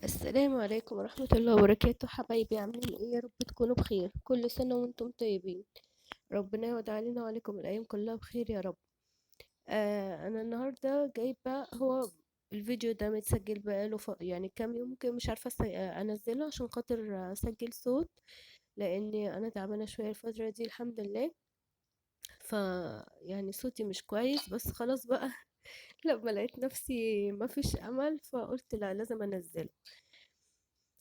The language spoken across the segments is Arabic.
السلام عليكم ورحمة الله وبركاته، حبايبي عاملين ايه؟ يا رب تكونوا بخير. كل سنة وانتم طيبين. ربنا يعود علينا وعليكم الأيام كلها بخير يا رب. أنا النهاردة جايبة هو الفيديو ده متسجل بقاله يعني كام يوم ممكن مش عارفة أنزله عشان خاطر أسجل صوت، لأني أنا تعبانة شوية الفترة دي الحمد لله. ف يعني صوتي مش كويس بس خلاص بقى. لما لقيت نفسي مفيش أمل فقلت لا لازم أنزله،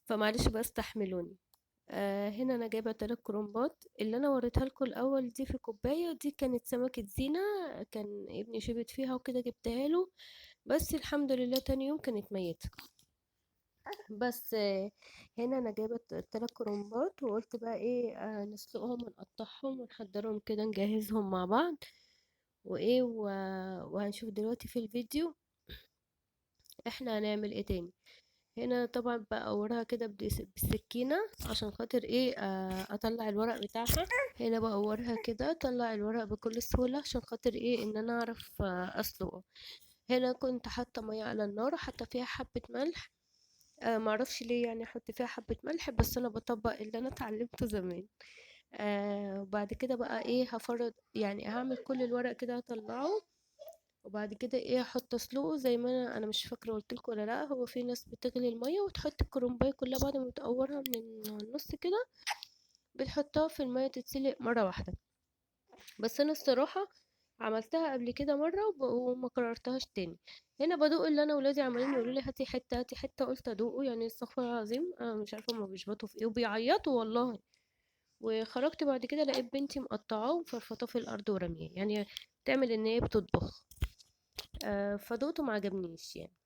فمعلش بقى استحملوني. هنا انا جايبه 3 كرنبات اللي انا وريتها لكم الاول، دي في كوبايه، دي كانت سمكه زينه، كان ابني شبت فيها وكده جبتها له، بس الحمد لله تاني يوم كانت ميته. بس هنا انا جايبه ال3 كرنبات وقلت بقى ايه، نسلقهم ونقطعهم ونحضرهم كده نجهزهم مع بعض وايه وهنشوف دلوقتي في الفيديو احنا هنعمل ايه تاني. هنا طبعا بقورها كده بالسكينة عشان خاطر ايه، اطلع الورق بتاعها. هنا بقورها كده اطلع الورق بكل سهولة عشان خاطر ايه ان انا اعرف اسلقه. هنا كنت حاطة مية على النار حاطة فيها حبة ملح. معرفش ليه يعني احط فيها حبة ملح، بس انا بطبق اللي انا اتعلمته زمان. وبعد كده بقى ايه هفرد، يعني هعمل كل الورق كده هطلعه، وبعد كده ايه احط اسلقه زي ما انا مش فاكره قلت لكم ولا لا. هو في ناس بتغلي الميه وتحط الكرنبايه كلها بعد ما تقورها من النص كده، بتحطها في الميه تتسلق مره واحده. بس انا الصراحه عملتها قبل كده مره وما كررتهاش تاني. هنا بدوق اللي انا ولادي عمالين يقولوا لي هاتي حته هاتي حته، قلت ادوقه يعني استغفر الله العظيم، انا مش عارفه هما بيشبطوا في ايه وبيعيطوا والله. وخرجت بعد كده لقيت بنتي مقطعاه ومفرفطاه في الارض ورميه، يعني تعمل ان هي بتطبخ. فدوقته ما عجبنيش يعني.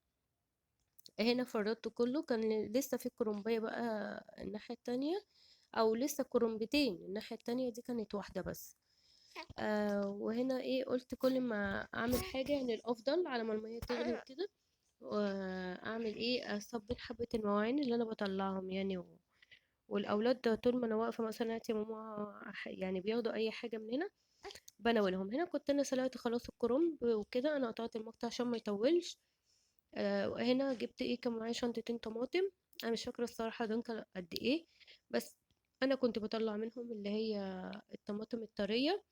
هنا فردته كله، كان لسه في كرومباية بقى الناحية التانية، او لسه كرومبتين الناحية التانية، دي كانت واحدة بس. وهنا ايه قلت كل ما اعمل حاجة يعني الافضل على ما المية تغلي وكده، واعمل ايه اصبن حبة المواعين اللي انا بطلعهم يعني والاولاد ده طول ما انا واقفة مثلا يا ماما يعني بياخدوا اي حاجة من هنا بناولهم. هنا كنت انا سلقت خلاص الكرنب وكده، انا قطعت المقطع عشان ما يطولش. هنا جبت ايه، كان معايا شنطتين طماطم، انا مش فاكره الصراحه دول كانوا قد ايه، بس انا كنت بطلع منهم اللي هي الطماطم الطريه.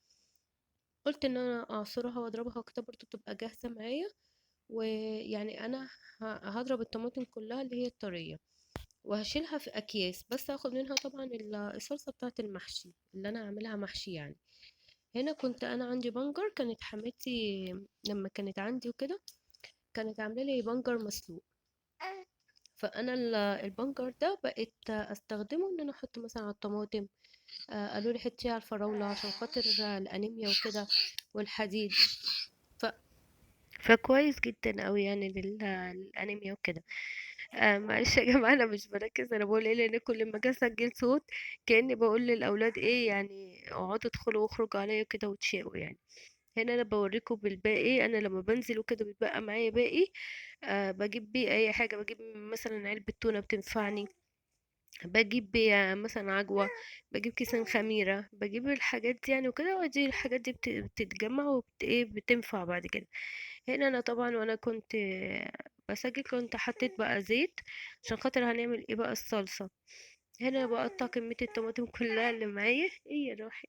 قلت ان انا اعصرها واضربها وكده برضه تبقى جاهزه معايا. ويعني انا هضرب الطماطم كلها اللي هي الطريه وهشيلها في اكياس، بس هاخد منها طبعا الصلصه بتاعه المحشي اللي انا هعملها محشي يعني. هنا كنت انا عندي بنجر، كانت حماتي لما كانت عندي وكده كانت عامله لي بنجر مسلوق. فانا البنجر ده بقيت استخدمه ان انا احط مثلا على الطماطم. قالوا لي حطيه على الفراوله عشان خاطر الانيميا وكده والحديد. ف... فكويس جدا قوي يعني للانيميا وكده. معلش يا جماعه انا مش بركز انا بقول ايه، لان كل ما اجي اسجل صوت كاني بقول للاولاد ايه يعني اقعدوا ادخلوا واخرجوا عليا كده وتشيقوا يعني. هنا انا بوريكم بالباقي، انا لما بنزل وكده بيتبقى معايا باقي. بجيب بيه اي حاجه، بجيب مثلا علبه تونه بتنفعني، باجيب مثلا عجوة، باجيب كيسان خميرة، باجيب الحاجات دي يعني وكده، ودي الحاجات دي بتتجمع ايه بتنفع بعد كده. هنا انا طبعا وانا كنت بسجل كنت حطيت بقى زيت عشان خاطر هنعمل ايه بقى الصلصة. هنا أنا بقطع كمية الطماطم كلها اللي معايا، ايه يا روحي،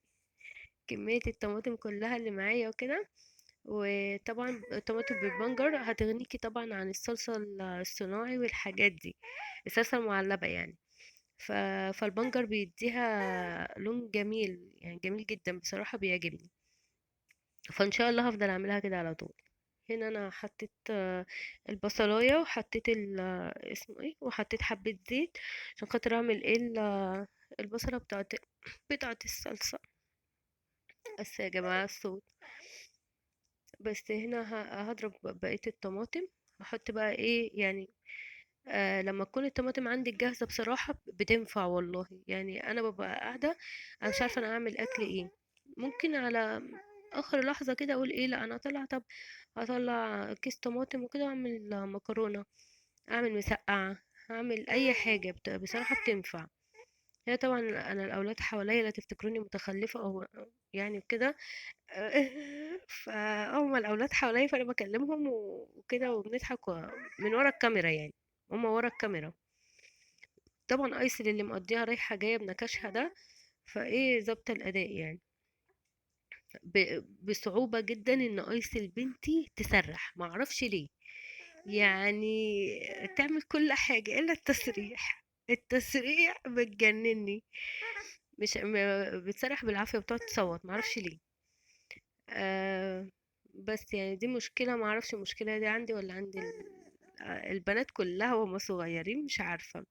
كمية الطماطم كلها اللي معايا وكده. وطبعا الطماطم بالبنجر هتغنيكي طبعا عن الصلصة الصناعي والحاجات دي، الصلصة المعلبة يعني. ف... فالبنجر بيديها لون جميل يعني جميل جدا بصراحة بيعجبني. فان شاء الله هفضل اعملها كده على طول. هنا انا حطيت البصلاية وحطيت اسمه ايه، وحطيت حبة زيت عشان خاطر اعمل ايه البصلة بتاعت الصلصة. بس يا جماعة الصوت. بس هنا هضرب بقية الطماطم، هحط بقى ايه يعني. لما تكون الطماطم عندي جاهزة بصراحة بتنفع والله، يعني أنا ببقى قاعدة أنا مش عارفة أنا أعمل أكل إيه، ممكن على آخر لحظة كده أقول إيه لأ أنا أطلع، طب أطلع كيس طماطم وكده وأعمل مكرونة، أعمل مسقعة، أعمل أي حاجة بصراحة بتنفع. هي طبعا أنا الأولاد حواليا لا تفتكروني متخلفة أو يعني كده. فهم الأولاد حواليا فأنا بكلمهم وكده وبنضحك من ورا الكاميرا يعني، هما ورا الكاميرا. طبعا ايسل اللي مقضيها رايحة جاية بنكشها ده، فايه ظبط الاداء يعني. بصعوبة جدا ان ايسل بنتي تسرح، معرفش ليه يعني. تعمل كل حاجة الا التسريح. التسريح بتجنني. مش بتسرح بالعافية، وبتقعد تصوت معرفش ليه. آه بس يعني دي مشكلة، معرفش المشكلة دي عندي ولا عند البنات كلها وهم صغيرين، مش عارفة.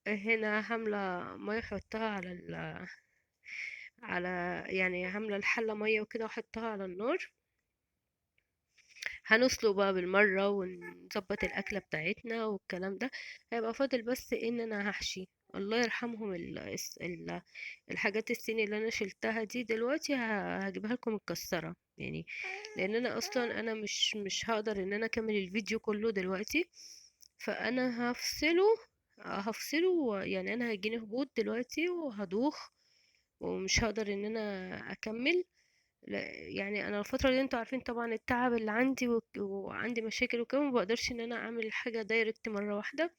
هنا حاملة مية، حطها على على يعني عاملة الحلة مية وكده، وحطها على النار. هنسلق بقى بالمرة ونظبط الأكلة بتاعتنا والكلام ده. هيبقى فاضل بس إن أنا هحشي. الله يرحمهم الحاجات الصيني اللي أنا شلتها دي دلوقتي هجيبها لكم متكسرة يعني. لأن أنا أصلا أنا مش هقدر إن أنا أكمل الفيديو كله دلوقتي. فأنا هفصله يعني. أنا هيجيني هبوط دلوقتي وهدوخ، ومش هقدر إن أنا أكمل. يعني انا الفتره دي انتوا عارفين طبعا التعب اللي عندي وعندي مشاكل وكده، ما بقدرش ان انا اعمل حاجه دايركت مره واحده.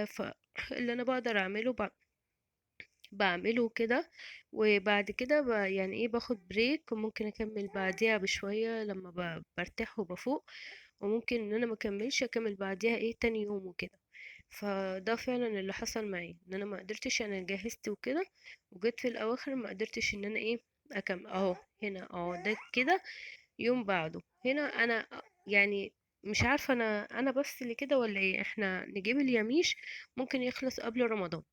فاللي انا بقدر اعمله بعمله كده. وبعد كده يعني ايه باخد بريك، وممكن اكمل بعديها بشويه لما برتاح وبفوق. وممكن ان انا ما اكملش، اكمل بعديها ايه تاني يوم وكده. فده فعلا اللي حصل معايا، ان انا ما قدرتش. انا جهزت وكده، وجيت في الاواخر ما قدرتش ان انا ايه اكمل. اهو هنا ده كده. يوم بعده هنا انا يعني مش عارفه، انا بس اللي كده ولا ايه. احنا نجيب اليميش، ممكن يخلص قبل رمضان،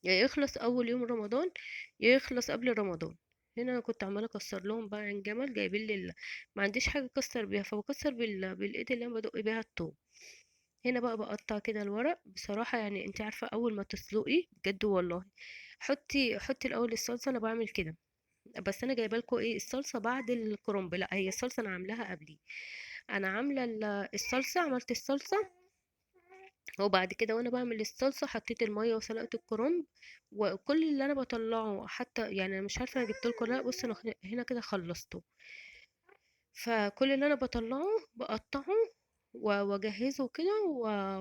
يا يخلص اول يوم رمضان، يا يخلص قبل رمضان. هنا انا كنت عماله اكسر لهم بقى عين جمل، جايبين لي ما عنديش حاجه اكسر بيها، فبكسر بالايد اللي انا بدق بيها الطوب. هنا بقى بقطع كده الورق بصراحه. يعني انت عارفه اول ما تسلقي بجد والله، حطي الاول الصلصه. انا بعمل كده، بس انا جايبه لكم ايه الصلصه بعد الكرنب. لا، هي الصلصه انا عاملاها قبلي. انا عامله الصلصه، عملت الصلصه. وبعد كده وانا بعمل الصلصه حطيت الميه وسلقت الكرنب. وكل اللي انا بطلعه حتى يعني انا مش عارفه انا جبت لكم لا. بص انا هنا كده خلصته. فكل اللي انا بطلعه بقطعه واجهزه كده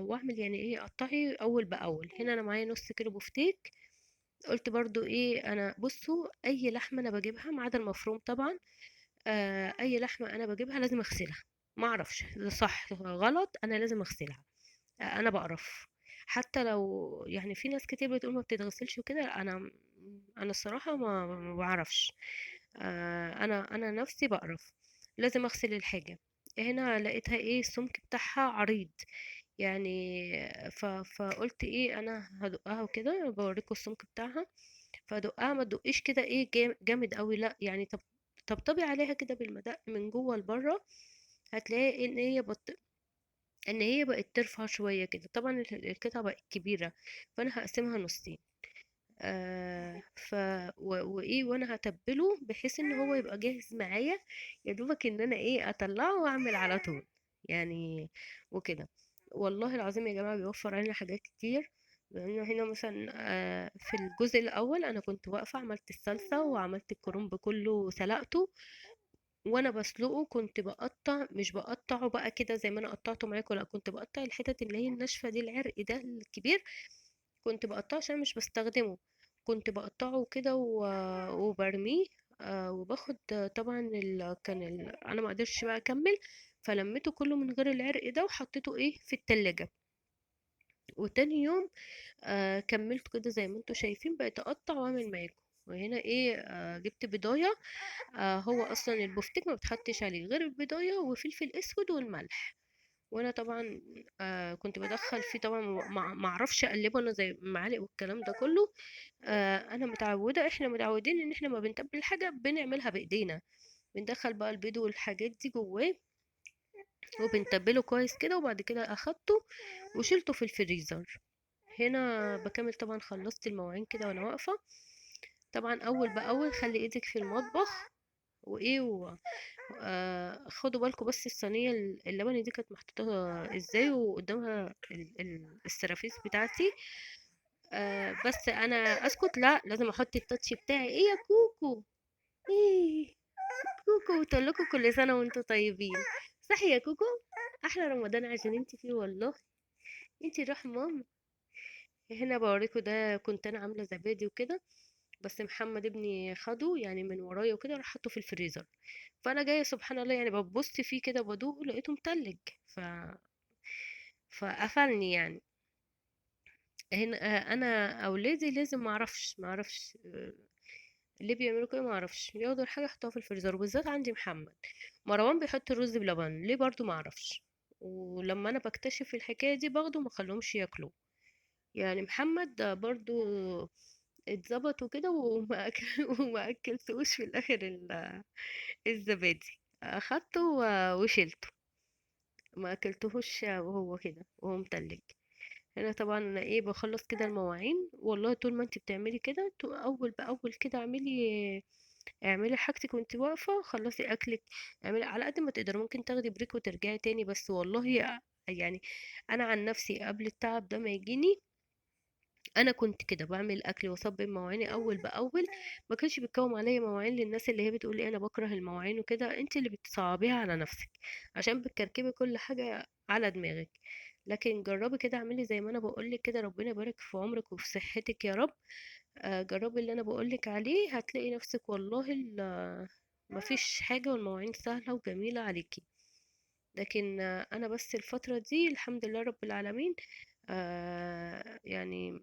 واعمل يعني ايه قطعي اول باول. هنا انا معايا نص كيلو بفتيك. قلت برضو ايه، انا بصوا اي لحمه انا بجيبها ما عدا المفروم طبعا. اي لحمه انا بجيبها لازم اغسلها. ما اعرفش ده صح غلط، انا لازم اغسلها. انا بقرف. حتى لو يعني في ناس كتير بتقول ما بتتغسلش وكده، انا الصراحه ما بعرفش. انا نفسي بقرف. لازم اغسل الحاجه. هنا لقيتها ايه السمك بتاعها عريض يعني. فقلت ايه انا هدقها وكده، بوريكم السمك بتاعها. فدقها ما تدقيش كده ايه جامد قوي لا يعني. طبطبي عليها كده بالمدق من جوه لبره. هتلاقي ان هي بقت ترفع شويه كده. طبعا القطعه بقت كبيره، فانا هقسمها نصين. ف وايه وانا هتبله بحيث ان هو يبقى جاهز معايا. يا دوبك ان انا ايه اطلعه واعمل على طول يعني وكده. والله العظيم يا جماعه بيوفر علينا حاجات كتير. لان هنا مثلا في الجزء الاول انا كنت واقفه عملت الصلصه وعملت الكرنب كله سلقته. وانا بسلقه كنت بقطع، مش بقطعه بقى كده زي ما انا قطعته معاكم، لا كنت بقطع الحتت اللي هي الناشفه دي، العرق ده الكبير. كنت بقطعه عشان مش بستخدمه. كنت بقطعه كده وبرميه. وباخد طبعا انا ما قدرتش بقى اكمل. فلميته كله من غير العرق ده وحطيته ايه في التلاجة. وتاني يوم كملت كده زي ما انتوا شايفين، بقيت اقطع واعمل معاكم. وهنا ايه جبت بضايه. هو اصلا البفتيك ما بتحطش عليه غير البضايه وفلفل اسود والملح. وانا طبعا كنت بدخل فيه طبعا، ما اعرفش اقلبه انا زي المعالق والكلام ده كله. انا متعوده، احنا متعودين ان احنا ما بنتبل حاجه بنعملها بايدينا. بندخل بقى البيض والحاجات دي جواه وبنتبله كويس كده. وبعد كده اخدته وشيلته في الفريزر. هنا بكمل طبعا، خلصت المواعين كده وانا واقفه. طبعا اول باول خلي ايدك في المطبخ. وايه خدوا بالكم بس الصينيه اللبني دي كانت محطوطه ازاي، وقدامها السرافيس بتاعتي. بس انا اسكت لا، لازم احط التاتش بتاعي. ايه يا كوكو؟ ايه كوكو بتقول لكم كل سنه وانتم طيبين. صح يا كوكو؟ احلى رمضان عشان انت فيه والله. انتي راح ماما. هنا بوريكوا، ده كنت انا عامله زبادي وكده، بس محمد ابني خده يعني من ورايا وكده، راح حطه في الفريزر. فانا جايه سبحان الله يعني ببص فيه كده بدوق لقيته متلج. ف فقفلني يعني. هنا انا اولادي لازم ما اعرفش ليه بيعملوا كده، ما اعرفش، بياخدوا الحاجه يحطوها في الفريزر، وبالذات عندي محمد. مروان بيحط الرز بلبن ليه برضو ما اعرفش. ولما انا بكتشف الحكايه دي باخده ما خلوهمش ياكلوا. يعني محمد ده برضو اتظبط وكده وما وما اكلتوش في الاخر الزبادي. اخدته وشلته. ما اكلتهوش وهو كده وهو متلج. انا طبعا أنا ايه بخلص كده المواعين، والله طول ما انت بتعملي كده اول باول كده اعملي حاجتك وانت واقفه، خلصي اكلك. اعملي على قد ما تقدري، ممكن تاخدي بريك وترجعي تاني، بس والله يعني انا عن نفسي قبل التعب ده ما يجيني انا كنت كده بعمل اكلي واصب مواعيني اول باول. ما كانش بيتكوم عليا مواعين. للناس اللي هي بتقول لي انا بكره المواعين وكده، انت اللي بتصعبيها على نفسك عشان بتكركبي كل حاجه على دماغك. لكن جربي كده، اعملي زي ما انا بقول لك كده، ربنا يبارك في عمرك وفي صحتك يا رب. جربي اللي انا بقول لك عليه، هتلاقي نفسك والله مفيش حاجه، والمواعين سهله وجميله عليكي. لكن انا بس الفتره دي الحمد لله رب العالمين يعني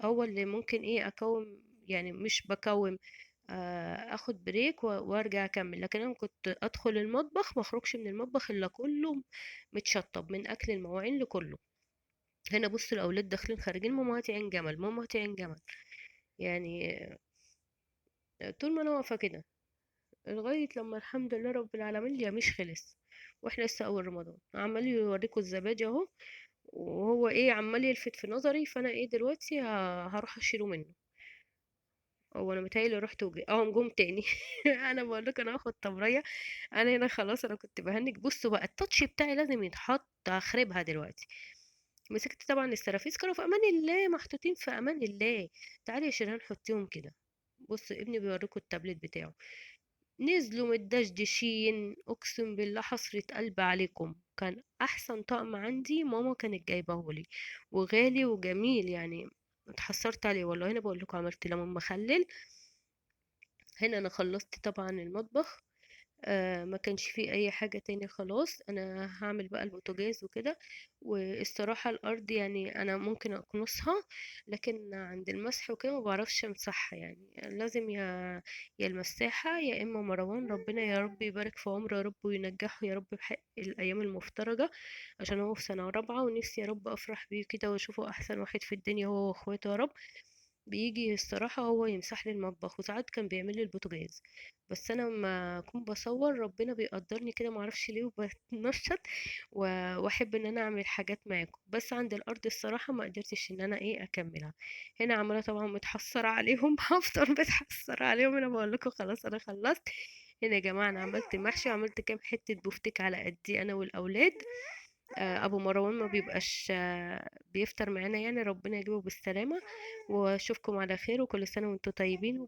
هو اللي ممكن ايه اكوم، يعني مش بكوم. اخد بريك وارجع اكمل. لكن انا كنت ادخل المطبخ ما اخرجش من المطبخ الا كله متشطب من اكل المواعين لكله. هنا بص الاولاد داخلين خارجين، ماما هاتي عين جمل، ماما هاتي عين جمل. يعني طول ما انا واقفه كده لغايه لما الحمد لله رب العالمين اليميش خلص. واحنا لسه اول رمضان عمال يوريكوا الزبادي اهو، وهو ايه عمال يلفت في نظري، فانا ايه دلوقتي هروح اشيله منه. هو انا متهيألي رحت اه جم تاني. انا بقول لك انا هاخد تمرية. انا هنا خلاص انا كنت بهنج. بصوا بقى التاتش بتاعي لازم يتحط، هخربها دلوقتي. مسكت طبعا السرافيس، كانوا في امان الله محطوطين في امان الله. تعالي يا شيرين حطيهم كده. بص ابني بيوريكوا التابلت بتاعه، نزلوا متدشدشين، اقسم بالله حسرة قلب عليكم. كان احسن طقم عندي ماما كانت جايبهولي، وغالي وجميل يعني. اتحسرت عليه والله. هنا بقول لكم عملت ليمون مخلل. هنا انا خلصت طبعا المطبخ. ما كانش فيه اي حاجة تاني خلاص. انا هعمل بقى البوتاجاز وكده. والصراحة الارض يعني انا ممكن اكنسها، لكن عند المسح وكده ما بعرفش امسحها. يعني لازم يا المساحة يا اما مروان، ربنا يا رب يبارك في عمره يا رب وينجحه يا رب بحق الايام المفترجة. عشان هو في سنة رابعة، ونفسي يا رب افرح بيه كده واشوفه احسن واحد في الدنيا هو واخواته يا رب. بيجي الصراحة هو يمسح لي المطبخ، وساعات كان بيعمل لي البوتاجاز. بس انا لما اكون بصور ربنا بيقدرني كده معرفش ليه وبتنشط واحب ان انا اعمل حاجات معاكم. بس عند الارض الصراحة ما قدرتش ان انا ايه اكملها. هنا عمالة طبعا متحسرة عليهم. هفضل متحسرة عليهم. انا بقول لكم خلاص انا خلصت. هنا يا جماعة انا عملت محشي وعملت كام حتة بفتك على قدي انا والاولاد. ابو مروان ما بيبقاش بيفطر معانا يعني. ربنا يجيبه بالسلامة. واشوفكم على خير، وكل سنة وانتم طيبين.